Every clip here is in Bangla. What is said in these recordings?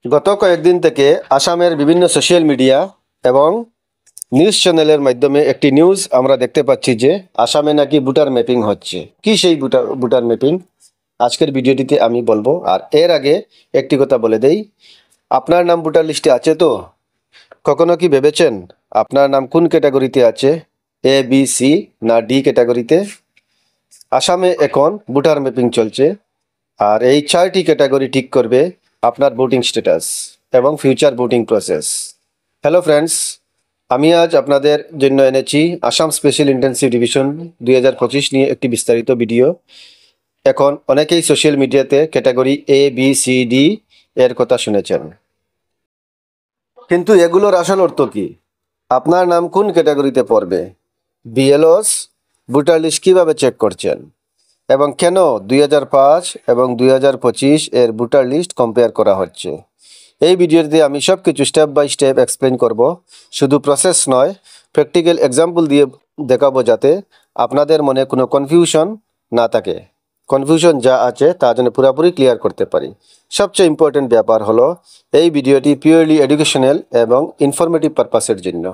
গত কয়েকদিন থেকে আসামের বিভিন্ন সোশ্যাল মিডিয়া এবং নিউজ চ্যানেলের মাধ্যমে একটি নিউজ আমরা দেখতে পাচ্ছি যে আসামে নাকি ভোটার ম্যাপিং হচ্ছে। কি সেই ভোটার ম্যাপিং আজকের ভিডিওটিতে আমি বলবো। আর এর আগে একটি কথা বলে দেই, আপনার নাম ভোটার লিস্টে আছে তো? কখনো কি ভেবেছেন আপনার নাম কোন ক্যাটাগরিতে আছে, এ বি সি না ডি ক্যাটাগরিতে? আসামে এখন ভোটার ম্যাপিং চলছে, আর এই 4টি ক্যাটাগরি ঠিক করবে আপনার ভোটিং স্ট্যাটাস এবং future voting process. Hello friends, আমি আজ আপনাদের জন্য এনেছি আসাম স্পেশাল ইন্টেন্সিভ ডিভিশন 2025 নিয়ে একটি বিস্তারিত ভিডিও। এখন অনেকেই সোশ্যাল মিডিয়াতে category A B C D এর কথা শুনেছেন, কিন্তু এগুলোর আসল অর্থ কি? আপনার নাম কোন ক্যাটাগরিতে পড়বে? বিএলওস ভোটার লিস্ট কীভাবে চেক করছেন এবং কেন 2005 এবং 2025 এর ভোটার লিস্ট কম্পেয়ার করা হচ্ছে, এই ভিডিওতে আমি সব কিছু স্টেপ বাই স্টেপ এক্সপ্লেন করব। শুধু প্রসেস নয়, প্র্যাকটিক্যাল এক্সাম্পল দিয়ে দেখাবো, যাতে আপনাদের মনে কোনো কনফিউশন না থাকে। কনফিউশন যা আছে তা যেন পুরোপুরি ক্লিয়ার করতে পারি। সবচেয়ে ইম্পর্টেন্ট ব্যাপার হলো এই ভিডিওটি পিওরলি এডুকেশনাল এবং ইনফরমেটিভ পারপাসের জন্য।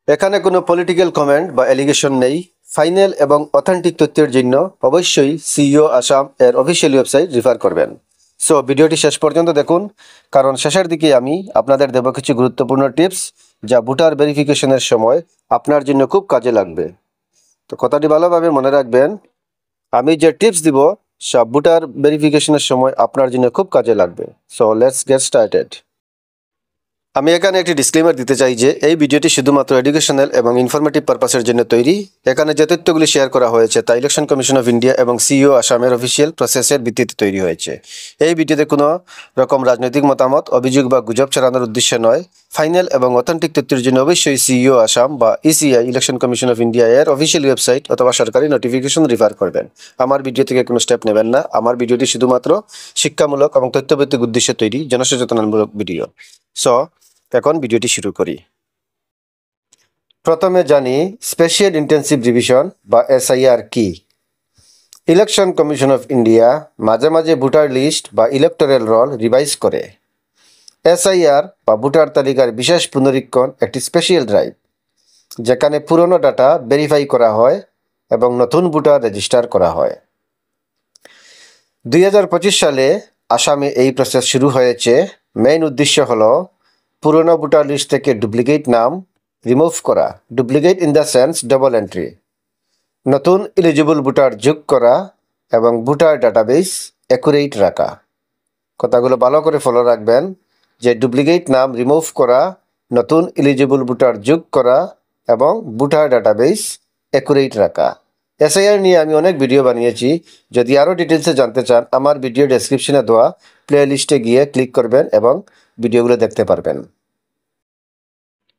এখানে কোনো পলিটিক্যাল কমেন্ট বা অ্যালিগেশন নেই। ফাইনাল এবং অথেন্টিক তথ্যের জন্য অবশ্যই সিইও আসাম এর অফিসিয়াল ওয়েবসাইট রেফার করবেন। সো ভিডিওটি শেষ পর্যন্ত দেখুন, কারণ শেষের দিকে আমি আপনাদের দেব কিছু গুরুত্বপূর্ণ টিপস যা ভোটার ভেরিফিকেশনের সময় আপনার জন্য খুব কাজে লাগবে। তো কথাটি ভালোভাবে মনে রাখবেন, আমি যে টিপস দিব সব ভোটার ভেরিফিকেশনের সময় আপনার জন্য খুব কাজে লাগবে। So let's get started. আমি এখানে একটি ডিসক্লেমার দিতে চাই যে এই ভিডিওটি শুধুমাত্র এডুকেশনাল এবং ইনফরমেটিভ পারপাসের জন্য তৈরি। এখানে যে তথ্যগুলি শেয়ার করা হয়েছে তা ইলেকশন কমিশন অফ ইন্ডিয়া এবং সিইও আসামের অফিসিয়াল প্রসেসের ভিত্তিতে তৈরি হয়েছে। এই ভিডিওতে কোনো রকম রাজনৈতিক মতামত, অভিযোগ বা গুজব ছড়ানোর উদ্দেশ্য নয়। ফাইনাল এবং অথেন্টিক তথ্যের জন্য অবশ্যই সিইও আসাম বা ECI election commission of India এর অফিসিয়াল ওয়েবসাইট অথবা সরকারি নোটিফিকেশন রেফার করবেন। আমার ভিডিও থেকে কোনো স্টেপ নেবেন না। আমার ভিডিওটি শুধুমাত্র শিক্ষামূলক এবং তথ্যভিত্তিক উদ্দেশ্যে তৈরি, জনসচেতনামূলক ভিডিও। সো এখন ভিডিওটি শুরু করি। প্রথমে জানি স্পেশাল ইন্টেন্সিভ ডিভিশন বা এসআইআর কি। ইলেকশন কমিশন অফ ইন্ডিয়া মাঝে মাঝে ভোটার লিস্ট বা ইলেকটোরাল রোল রিভাইজ করে। এসআইআর বা ভোটার তালিকার বিশেষ পুনরীক্ষণ একটি স্পেশাল ড্রাইভ, যেখানে পুরনো ডাটা ভেরিফাই করা হয় এবং নতুন ভোটার রেজিস্টার করা হয়। 2025 সালে আসামে এই প্রসেস শুরু হয়েছে। মেইন উদ্দেশ্য হলো পুরনো ভোটার লিস্ট থেকে ডুপ্লিকেট নাম রিমুভ করা, duplicate in the sense double entry, নতুন এলিজিবল ভোটার যোগ করা এবং ভোটার ডাটাবেস অ্যাকুরেট রাখা। কথাগুলো ভালো করে ফলো রাখবেন যে ডুপ্লিকেট নাম রিমুভ করা, নতুন এলিজিবল ভোটার যোগ করা এবং ভোটার ডাটাবেস অ্যাকুরেট রাখা। এসআইআর নিয়ে আমি অনেক ভিডিও বানিয়েছি। যদি আরও ডিটেলসে জানতে চান, আমার ভিডিও ডেসক্রিপশনে দেওয়া প্লে লিস্টে গিয়ে ক্লিক করবেন এবং ভিডিওগুলো দেখতে পারবেন।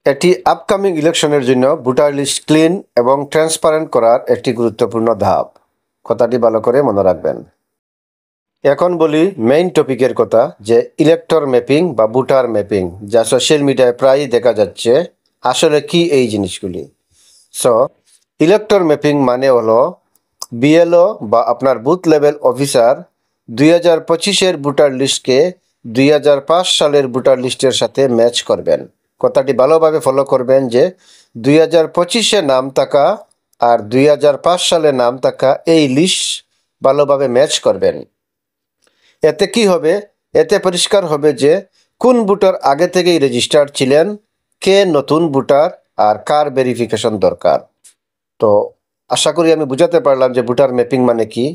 এটি আপকামিং ইলেকশনের জন্য ভোটার লিস্ট ক্লিন এবং ট্রান্সপারেন্ট করার একটি গুরুত্বপূর্ণ ধাপ। কথাটি ভালো করে মনে রাখবেন। এখন বলি মেইন টপিকের কথা, যে ইলেক্টর ম্যাপিং বা ভোটার ম্যাপিং, যা সোশ্যাল মিডিয়ায় প্রায়ই দেখা যাচ্ছে। আসলে কি এই জিনিসগুলি? সো ইলেক্টর ম্যাপিং মানে হলো বিএলও বা আপনার বুথ লেভেল অফিসার 2025-এর ভোটার লিস্টকে 2005 সালের ভোটার লিস্টের সাথে ম্যাচ করবেন। কথাটি ভালোভাবে ফলো করবেন যে 2025-এ নাম থাকা আর 2005 সালে নাম থাকা এই লিস্ট ভালোভাবে ম্যাচ করবেন। এতে কি হবে? এতে পরিষ্কার হবে যে কোন ভোটার আগে থেকেই রেজিস্টার্ড ছিলেন, কে নতুন ভোটার আর কার ভেরিফিকেশন দরকার। তো আশা করি আমি বুঝাতে পারলাম যে ভোটার ম্যাপিং মানে কি।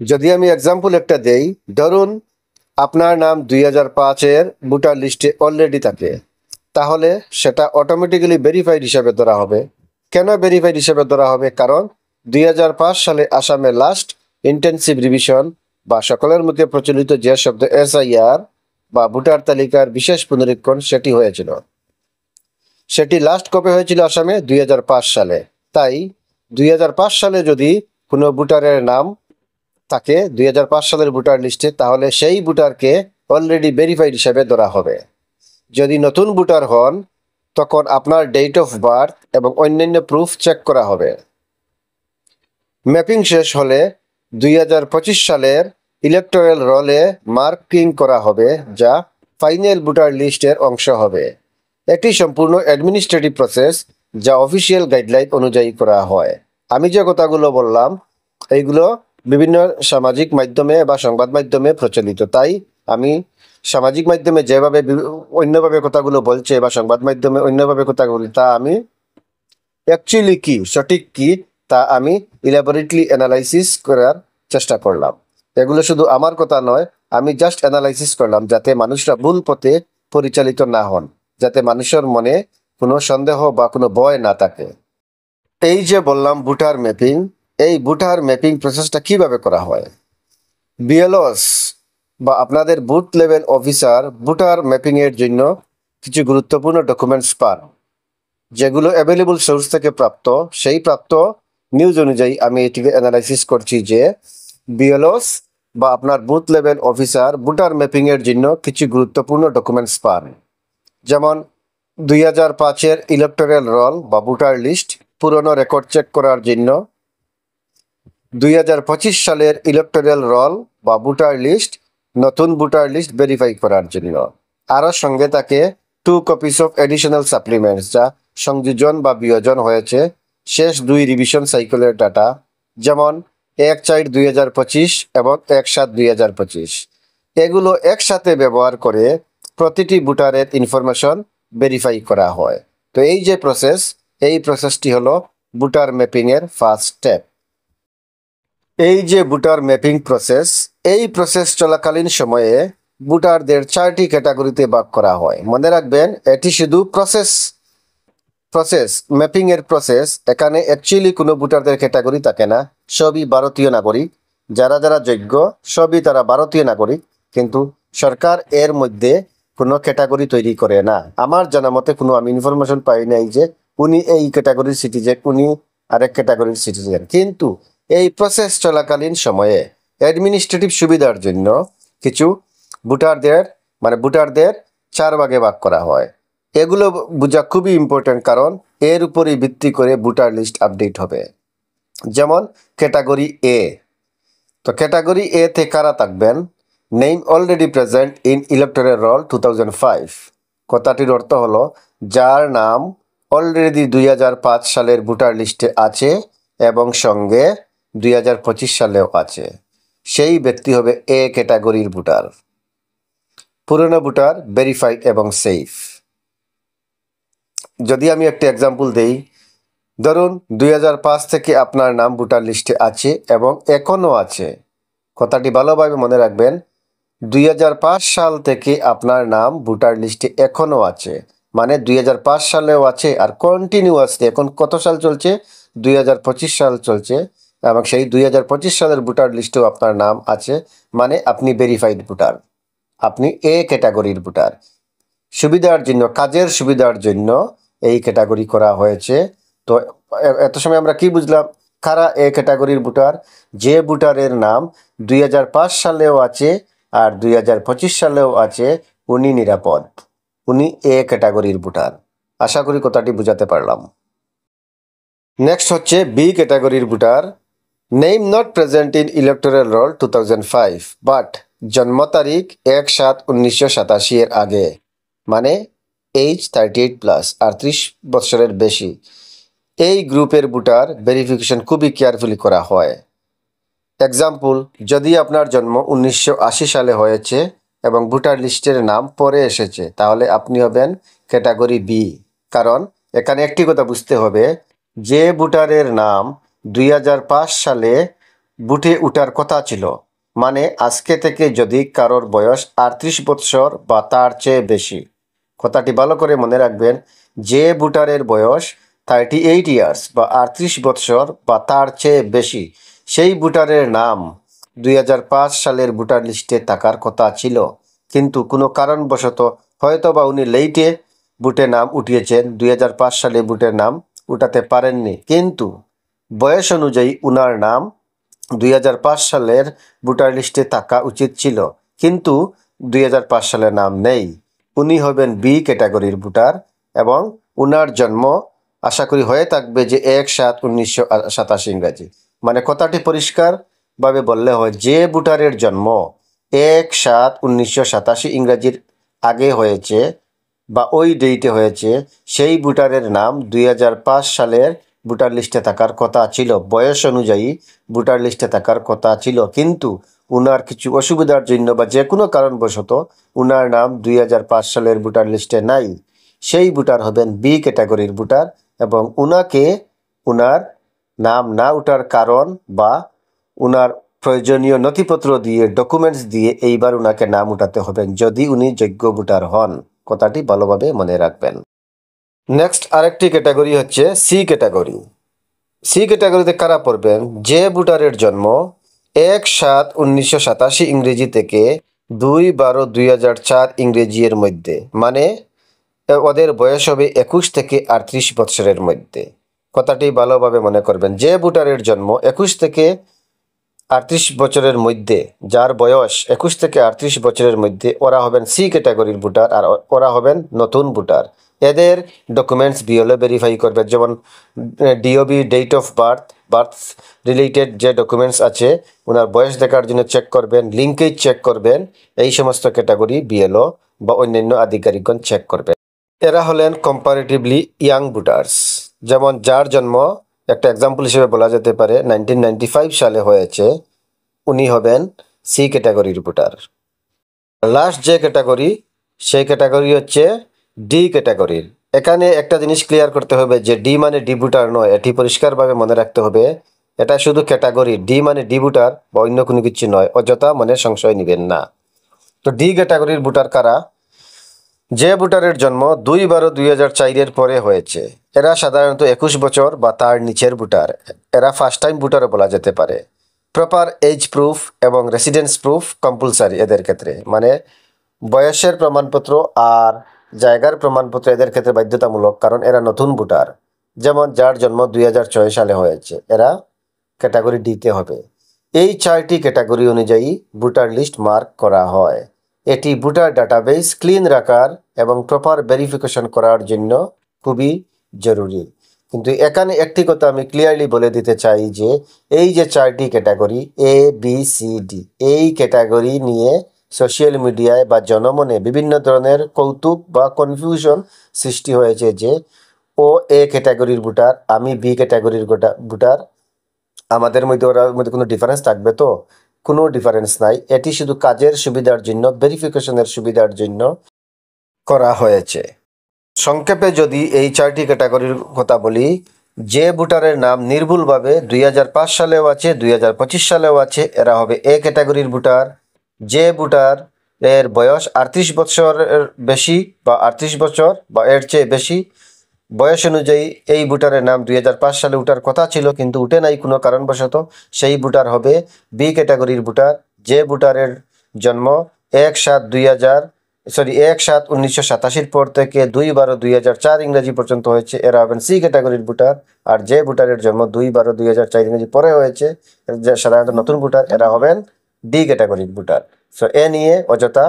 যদি আমি এক্সাম্পল একটা দেই, ধরুন আপনার নাম 2005-এর ভোটার লিস্টে অলরেডি থাকে, তাহলে সেটা অটোমেটিক্যালি ভেরিফাইড হিসাবে ধরা হবে। কেন ভেরিফাইড হিসাবে ধরা হবে? কারণ 2005 সালে আসামে লাস্ট ইন্টেন্সিভ রিভিশন বা সকলের মধ্যে প্রচলিত যে শব্দ এসআইআর বা ভোটার তালিকার বিশেষ পুনরীক্ষণ, সেটি হয়েছিল। সেটি লাস্ট কবে হয়েছিল আসামে? 2005 সালে। তাই 2005 সালে যদি কোনো ভোটারের নাম থাকে 2005 সালের ভোটার লিস্টে, তাহলে সেই ভোটারকে অলরেডি ভেরিফাইড হিসাবে ধরা হবে। যদি নতুন ভোটার হন, তখন আপনার ডেট অফ বার্থ এবং অন্যান্য প্রুফ চেক করা হবে। ম্যাপিং শেষ হলে 2025 সালের ইলেকটোরাল রলে মার্কিং করা হবে, যা ফাইনাল ভোটার লিস্টের অংশ হবে। এটি সম্পূর্ণ অ্যাডমিনিস্ট্রেটিভ প্রসেস, যা অফিসিয়াল গাইডলাইন অনুযায়ী করা হয়। আমি যে কথাগুলো বললাম এইগুলো বিভিন্ন সামাজিক মাধ্যমে বা সংবাদ মাধ্যমে প্রচলিত, তাই আমি সামাজিক মাধ্যমে যেভাবে অন্যভাবে কথাগুলো বলছে বা সংবাদ মাধ্যমে অন্যভাবে কথা বলি, তা আমি অ্যাকচুয়ালি কি সঠিক কি তা আমি ইলাবোরেটলি অ্যানালাইসিস করার চেষ্টা করলাম। এগুলো শুধু আমার কথা নয়, আমি জাস্ট অ্যানালাইসিস করলাম যাতে মানুষরা ভুল পথে পরিচালিত না হন, যাতে মানুষের মনে কোনো সন্দেহ বা কোনো ভয় না থাকে। এই যে বললাম ভোটার ম্যাপিং, এই ভোটার ম্যাপিং প্রসেসটা কিভাবে করা হয়। বিএলওস বা আপনাদের booth level officer voter mapping এর জন্য কিছু গুরুত্বপূর্ণ ডকুমেন্টস পান, যেগুলো অ্যাভেলেবল সোর্স থেকে প্রাপ্ত। সেই প্রাপ্ত নিউজ অনুযায়ী আমি এটিকে অ্যানালাইসিস করছি যে বিএলওস বা আপনার booth level officer voter mapping এর জন্য কিছু গুরুত্বপূর্ণ ডকুমেন্টস পান, যেমন 2005-এর ইলেকটোরাল রোল বা ভোটার লিস্ট পুরনো রেকর্ড চেক করার জন্য, 2025 সালের ইলেকটোরাল রোল বা ভোটার লিস্ট নতুন ভোটার লিস্ট ভেরিফাই করার জন্য। আরও সঙ্গে থাকে 2 কপিস অফ এডিশনাল সাপ্লিমেন্টস, যা সংযোজন বা বিয়োজন হয়েছে শেষ 2 রিভিশন সাইকেলের ডাটা, যেমন 1/4/2025 এবং 1/7/2025। এগুলো একসাথে ব্যবহার করে প্রতিটি ভোটারের ইনফরমেশন ভেরিফাই করা হয়। তো এই যে প্রসেস, এই প্রসেসটি হলো ভোটার ম্যাপিং এর ফার্স্ট স্টেপ। এই যে ভোটার ম্যাপিং প্রসেস, এই প্রসেস চলাকালীন সময়ে ভোটারদের 4টি ক্যাটাগরিতে ভাগ করা হয়। মনে রাখবেন, এটি শুধু প্রসেস ম্যাপিং এর প্রসেস। এখানে অ্যাকচুয়ালি কোনো ভোটারদের ক্যাটাগরি থাকে না, সবই ভারতীয় নাগরিক। যারা যারা যোগ্য সবই তারা ভারতীয় নাগরিক, কিন্তু সরকার এর মধ্যে কোনো ক্যাটাগরি তৈরি করে না। আমার জানা মতে কোনো আমি ইনফরমেশন পাই নাই যে উনি এই ক্যাটাগরির সিটিজেন, উনি আরেক ক্যাটাগরির সিটিজেন। কিন্তু এই প্রসেস চলাকালীন সময়ে অ্যাডমিনিস্ট্রেটিভ সুবিধার জন্য কিছু ভোটারদের 4 ভাগে ভাগ করা হয়। এগুলো বোঝা খুবই ইম্পর্টেন্ট, কারণ এর উপরই ভিত্তি করে ভোটার লিস্ট আপডেট হবে। যেমন ক্যাটাগরি এ, তো ক্যাটাগরি এ তে কারা থাকবেন? Name already present in electoral role 2005। কথাটির অর্থ হলো যার নাম অলরেডি 2005 সালের ভোটার লিস্টে আছে এবং সঙ্গে 2025 সালেও আছে, সেই ব্যক্তি হবে এ ক্যাটাগরির ভোটার। পুরনো ভোটার ভেরিফাইড এবং সেফ। যদি আমি একটা এক্সাম্পল দেই, ধরুন 2005 থেকে আপনার নাম ভোটার লিস্টে আছে এবং এখনও আছে। কথাটি ভালোভাবে মনে রাখবেন, 2005 সাল থেকে আপনার নাম ভোটার লিস্টে এখনও আছে, মানে 2005 সালেও আছে আর কন্টিনিউ আছে। এখন কত সাল চলছে? 2025 সাল চলছে, এবং সেই 2025 সালের ভোটার লিস্টেও আপনার নাম আছে, মানে আপনি ভেরিফাইড ভোটার, আপনি এ ক্যাটাগরির ভোটার। সুবিধার জন্য, কাজের সুবিধার জন্য এই ক্যাটাগরি করা হয়েছে। তো এত সময় আমরা কি বুঝলাম? কারা এ ক্যাটাগরির ভোটার? যে ভোটারের নাম 2005 সালেও আছে আর 2025 সালেও আছে, উনি নিরাপদ, উনি এ ক্যাটাগরির ভোটার। আশা করি কথাটি বুঝাতে পারলাম। নেক্সট হচ্ছে বি ক্যাটাগরির voter. Name not present in electoral role 2005, but জন্ম তারিখ 1/7/1987 এর আগে, মানে এইজ 38+, 38 বছরের বেশি। এই গ্রুপের ভোটার ভেরিফিকেশন খুবই কেয়ারফুলি করা হয়। এক্সাম্পল, যদি আপনার জন্ম 1980 সালে হয়েছে এবং ভোটার লিস্টের নাম পরে এসেছে, তাহলে আপনি হবেন ক্যাটাগরি বি। কারণ এখানে একটি কথা বুঝতে হবে, যে ভোটারের নাম 2005 সালে বুথে ওঠার কথা ছিল, মানে আজকে থেকে যদি কারোর বয়স 38 বছর বা তার চেয়ে বেশি, কথাটি ভালো করে মনে রাখবেন, যে ভোটারের বয়স 38 ইয়ার্স বা 38 বছর বা তার চেয়ে বেশি, সেই ভোটারের নাম 2005 সালের ভোটার লিস্টে থাকার কথা ছিল, কিন্তু কোনো কারণবশত হয়তো বা উনি লেটে ভোটে নাম উঠিয়েছেন, 2005 সালে ভোটের নাম উঠাতে পারেননি, কিন্তু বয়স অনুযায়ী উনার নাম 2005 সালের ভোটার লিস্টে থাকা উচিত ছিল, কিন্তু 2005 সালের নাম নেই। উনি হবেন বি ক্যাটাগরির ভোটার এবং উনার জন্ম আশা করি হয়ে থাকবে যে 1/7/1987 ইংরাজি। মানে কথাটি পরিষ্কার, ভাবে বললে হয় যে ভোটারের জন্ম 1/7/1987 ইংরেজির আগে হয়েছে বা ওই ডেটে হয়েছে, সেই ভোটারের নাম 2005 সালের ভোটার লিস্টে থাকার কথা ছিল, বয়স অনুযায়ী ভোটার লিস্টে থাকার কথা ছিল, কিন্তু উনার কিছু অসুবিধার জন্য বা যে কোনো কারণবশত উনার নাম 2005 সালের ভোটার লিস্টে নাই। সেই ভোটার হবেন বি ক্যাটাগরির ভোটার এবং উনাকে উনার নাম না ওঠার কারণ বা উনার প্রয়োজনীয় নথিপত্র দিয়ে ডকুমেন্টস দিয়ে এইবার উনাকে নাম উঠাতে হবেন যদি উনি যোগ্য ভোটার হন। কথাটি ভালোভাবে মনে রাখবেন। নেক্সট আরেকটি ক্যাটাগরি হচ্ছে সি ক্যাটাগরি। সি ক্যাটাগরিতে কারা পড়বেন? যে ভোটারের জন্ম 1/7/1987 ইংরেজি থেকে 2/12/2004 ইংরেজি এর মধ্যে, মানে ওদের বয়স হবে 21 থেকে 38 বছরের মধ্যে। কথাটি ভালোভাবে মনে করবেন। যে ভোটারের জন্ম 21 থেকে 38 বছরের মধ্যে, যার বয়স 21 থেকে 38 বছরের মধ্যে, ওরা হবেন সি ক্যাটাগরির ভোটার আর ওরা হবেন নতুন ভোটার। এদের ডকুমেন্টস বিএলও ভেরিফাই করবে, যেমন DOB, date of birth, birth related যে ডকুমেন্টস আছে ওনার বয়স দেখার জন্য চেক করবেন, লিঙ্কেজ চেক করবেন। এই সমস্ত ক্যাটাগরি বিএলও বা অন্যান্য আধিকারিকগণ চেক করবেন। এরা হলেন কম্পারেটিভলি ইয়াং ভোটার্স, যেমন যার জন্ম একটা এক্সাম্পল হিসেবে বলা যেতে পারে 1995 সালে হয়েছে, উনি হবেন সি ক্যাটাগরির ভোটার। লাস্ট যে ক্যাটাগরি, সেই ক্যাটাগরি হচ্ছে ডি ক্যাটাগরির। এখানে একটা জিনিস ক্লিয়ার করতে হবে যে ডি মানে ডি ভোটার নয়, এটি পরিষ্কারভাবে মনে রাখতে হবে। এটা শুধু ক্যাটাগরি, ডি মানে ডি ভোটার বা অন্য কোনো কিছু নয়, অযথা মনে সংশয় নেবেন না। তো ডি ক্যাটাগরির ভোটার কারা? যে ভোটারের জন্ম 2/12/2004 পরে হয়েছে, এরা সাধারণত 21 বছর বা তার নিচের ভোটার। এরা ফার্স্ট টাইম ভোটারও বলা যেতে পারে। প্রপার এজ প্রুফ এবং রেসিডেন্স প্রুফ কম্পালসারি এদের ক্ষেত্রে, মানে বয়সের প্রমাণপত্র আর জায়গার প্রমাণপত্র এদের ক্ষেত্রে বাধ্যতামূলক, কারণ এরা নতুন ভোটার। যেমন যার জন্ম 2006 সালে হয়েছে, এরা ক্যাটাগরি ডিতে হবে। এই 4টি ক্যাটাগরি অনুযায়ী ভোটার লিস্ট মার্ক করা হয়। এটি ভোটার ডাটাবেস ক্লিন রাখার এবং প্রপার ভেরিফিকেশন করার জন্য খুবই জরুরি। কিন্তু এখানে একটি কথা আমি ক্লিয়ারলি বলে দিতে চাই যে এই যে 4টি category A B C D, এই ক্যাটাগরি নিয়ে সোশ্যাল মিডিয়ায় বা জনমনে বিভিন্ন ধরনের কৌতুক বা কনফিউশন সৃষ্টি হয়েছে যে ও এ ক্যাটাগরির ভোটার, আমি বি ক্যাটাগরির ভোটার, আমাদের মধ্যে ওর মধ্যে কোনো ডিফারেন্স থাকবে? তো কোনো ডিফারেন্স নাই। এটি শুধু কাজের সুবিধার জন্য, ভেরিফিকেশনের সুবিধার জন্য করা হয়েছে। সংক্ষেপে যদি এই 4টি ক্যাটাগরির কথা বলি, যে ভোটারের নাম নির্ভুলভাবে 2005 সালেও আছে, 2025 সালেও আছে, এরা হবে এ ক্যাটাগরির ভোটার। যে ভোটার এর বয়স 38 বছরের বেশি বা 38 বছর বা এর চেয়ে বেশি বয়স অনুযায়ী এই ভোটারের নাম 2005 সালে উঠার কথা ছিল কিন্তু উঠে নাই কোনো কারণবশত, সেই ভোটার হবে বি ক্যাটাগরির ভোটার। যে ভোটারের জন্ম 1/7/1987 পর থেকে 2/12/2004 ইংরেজি পর্যন্ত হয়েছে, এরা হবেন সি ক্যাটাগরির ভোটার। আর যে ভোটারের জন্ম 2/12/2004 ইংরেজি পরে হয়েছে, সাধারণত নতুন ভোটার, এরা হবেন ডি ক্যাটাগরির ভোটার। সো এ নিয়ে অযথা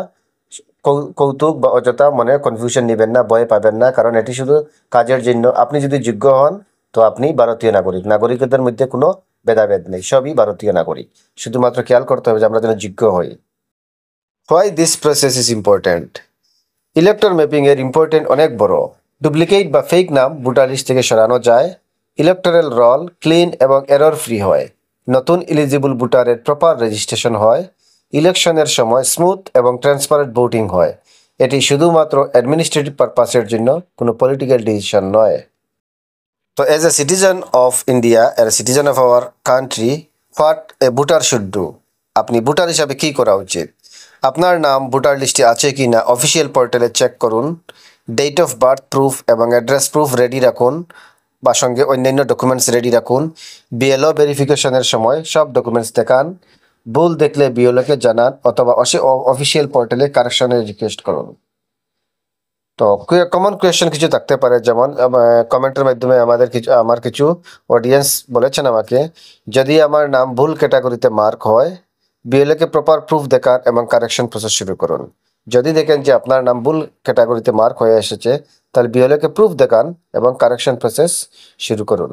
কৌতুক বা অযথা মনে কনফিউশন নেবেন না, ভয় পাবেন না, কারণ এটি শুধু কাজের জন্য। আপনি যদি যোগ্য হন তো আপনি ভারতীয় নাগরিক, নাগরিকদের মধ্যে কোনো ভেদাভেদ নেই, সবই ভারতীয় নাগরিক। শুধুমাত্র খেয়াল করতে হবে যে আমরা যেন যোগ্য হই। Why this process is important? Elector mapping এর ইম্পর্টেন্ট অনেক বড়। ডুপ্লিকেট বা ফেক নাম ভোটার লিস্ট থেকে সরানো যায়, ইলেকটোরাল রোল ক্লিন এবং এরর ফ্রি হয়, নতুন এলিজিবল ভোটারের প্রপার রেজিস্ট্রেশন হয়, ইলেকশনের সময় স্মুথ এবং ট্রান্সপারেন্ট ভোটিং হয়। এটি শুধুমাত্র অ্যাডমিনিস্ট্রেটিভ পারপাসের জন্য, কোনো পলিটিক্যাল ডিসিশন নয়। তো as a citizen of India, or citizen of our country, what a voter should do? আপনি ভোটার হিসাবে কী করা উচিত? আপনার নাম ভোটার লিস্টে আছে কি না অফিসিয়াল পোর্টালে চেক করুন। ডেট অফ বার্থ প্রুফ এবং অ্যাড্রেস প্রুফ রেডি রাখুন বা সঙ্গে অন্যান্য ডকুমেন্টস রেডি রাখুন। বিএলও ভেরিফিকেশনের সময় সব ডকুমেন্টস দেখান। ভুল দেখলে বিএলওকে জানান অথবা অফিসিয়াল পোর্টালে কারেকশনের রিকোয়েস্ট করুন। তো কমন কোয়েশ্চেন কিছু থাকতে পারে, যেমন কমেন্টের মাধ্যমে আমার কিছু অডিয়েন্স বলেছেন আমাকে, যদি আমার নাম ভুল ক্যাটাগরিতে মার্ক হয়, বিএলওকে প্রপার প্রুফ দেখান এবং কারেকশন প্রসেস শুরু করুন। যদি দেখেন যে আপনার নাম ভুল ক্যাটাগরিতে মার্ক হয়ে এসেছে, তাহলে বিএলওকে প্রুফ দেখান এবং কারেকশন প্রসেস শুরু করুন।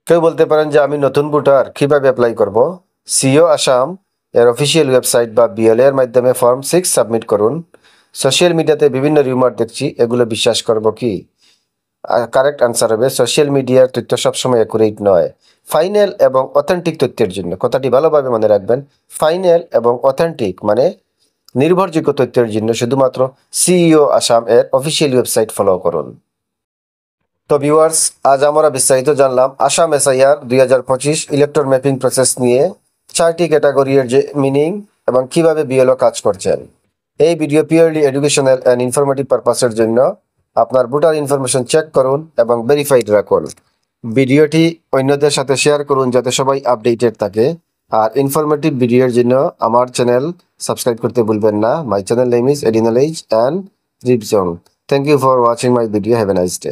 কেউ বলতে পারেন যে আমি নতুন ভোটার, কীভাবে অ্যাপ্লাই করব? সিও আসাম এর অফিসিয়াল ওয়েবসাইট বা বিএলএ এর মাধ্যমে ফর্ম 6 সাবমিট করুন। সোশ্যাল মিডিয়াতে বিভিন্ন রিউমার দেখছি, এগুলো বিশ্বাস করব কি? কারেক্ট আনসার হবে সোশ্যাল মিডিয়ার তথ্য সবসময় অ্যাকুরেট নয়। ফাইনাল এবং অথেন্টিক তথ্যের জন্য, কথাটি ভালোভাবে মনে রাখবেন, ফাইনাল এবং অথেন্টিক মানে নির্ভরযোগ্য তথ্যের জন্য শুধুমাত্র সিইও আসাম এর অফিসিয়াল ওয়েবসাইট ফলো করুন। তো ভিউয়ার্স, আজ আমরা বিস্তারিত জানলাম Assam SIR 2025 electron mapping process নিয়ে, 4টি ক্যাটাগরির যে মিনিং এবং কিভাবে বিএলও কাজ করছেন। এই video purely educational and informative পারপাসের জন্য। আপনার ভোটার ইনফরমেশন চেক করুন এবং ভেরিফাইড রাখুন। ভিডিওটি অন্যদের সাথে শেয়ার করুন যাতে সবাই আপডেটেড থাকে। আর ইনফরমেটিভ ভিডিওর জন্য আমার চ্যানেল সাবস্ক্রাইব করতে ভুলবেন না। My channel name is ED knowledge and রিপজন। Thank you for watching my video. Have a nice day.